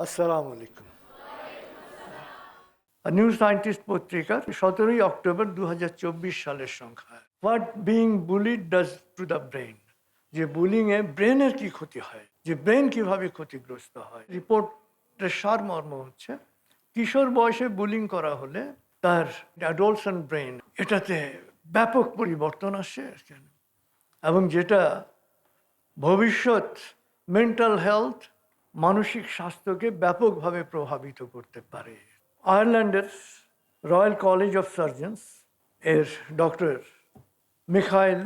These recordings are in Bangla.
আসসালামু আলাইকুম। নিউ সায়েন্টিস্ট পত্রিকার 17ই অক্টোবর 2024 সালের সংখ্যা। What being bullied does to the brain, যে বুলিংয়ে ব্রেনের কি ক্ষতি হয়, যে ব্রেন কিভাবে ক্ষতিগ্রস্ত হয়। রিপোর্টের সারমর্ম হচ্ছে কিশোর বয়সে বুলিং করা হলে তার অ্যাডোলসেন্ট ব্রেন এটাতে ব্যাপক পরিবর্তন আসে এবং যেটা ভবিষ্যৎ মেন্টাল হেলথ, মানসিক স্বাস্থ্যকে ব্যাপকভাবে প্রভাবিত করতে পারে। আয়ারল্যান্ডের রয়্যাল কলেজ অফ সার্জনস এর ডক্টর মিখাইল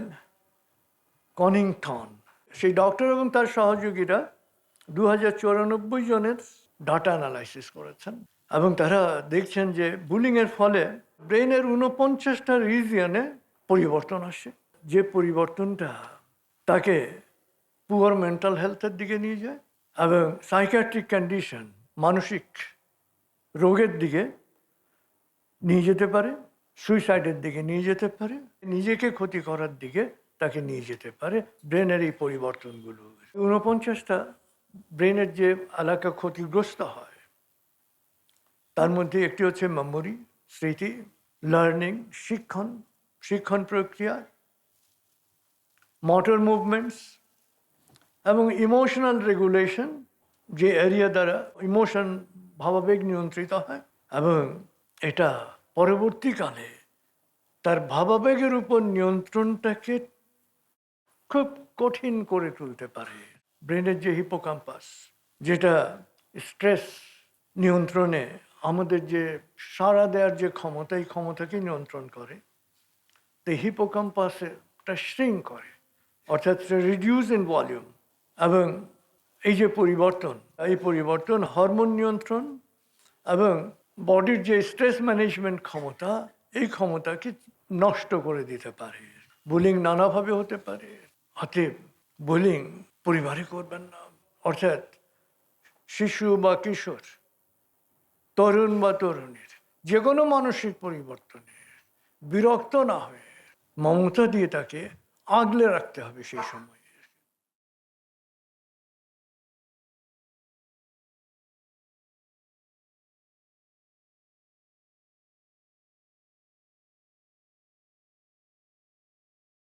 কনিংটন, সেই ডক্টর এবং তার সহযোগীরা 2094 জনের ডাটা অ্যানালাইসিস করেছেন এবং তারা দেখছেন যে বুলিংয়ের ফলে ব্রেনের 49টা রিজিয়নে পরিবর্তন আসে, যে পরিবর্তনটা তাকে পুয়ার মেন্টাল হেলথের দিকে নিয়ে যায় এবং সাইকিয়াট্রিক কন্ডিশন, মানসিক রোগের দিকে নিয়ে যেতে পারে, সুইসাইডের দিকে নিয়ে যেতে পারে, নিজেকে ক্ষতি করার দিকে তাকে নিয়ে যেতে পারে ব্রেনের এই পরিবর্তনগুলো। 49টা ব্রেনের যে এলাকা ক্ষতিগ্রস্ত হয় তার মধ্যে একটি হচ্ছে মেমোরি, স্মৃতি, লার্নিং, শিক্ষণ প্রক্রিয়া, মোটর মুভমেন্টস এবং ইমোশনাল রেগুলেশন, যে এরিয়া দ্বারা ইমোশন, ভাবাবেগ নিয়ন্ত্রিত হয় এবং এটা পরবর্তীকালে তার ভাবাবেগের উপর নিয়ন্ত্রণটাকে খুব কঠিন করে তুলতে পারে। ব্রেনের যে হিপোক্যাম্পাস, যেটা স্ট্রেস নিয়ন্ত্রণে আমাদের যে সাড়া দেওয়ার যে ক্ষমতা, এই ক্ষমতাকে নিয়ন্ত্রণ করে, তো হিপোক্যাম্পাসটা শ্রিঙ্ক করে, অর্থাৎ রিডিউস ইন ভলিউম। এবং এই যে পরিবর্তন, এই পরিবর্তন হরমোন নিয়ন্ত্রণ এবং বডির যে স্ট্রেস ম্যানেজমেন্ট ক্ষমতা, এই ক্ষমতাকে নষ্ট করে দিতে পারে। বুলিং নানাভাবে হতে পারে, অতএব বুলিং পরিবারে করবেন না। অর্থাৎ শিশু বা কিশোর, তরুণ বা তরুণীর যে কোনো মানসিক পরিবর্তনে বিরক্ত না হয়ে মমতা দিয়ে তাকে আগলে রাখতে হবে সেই সময়।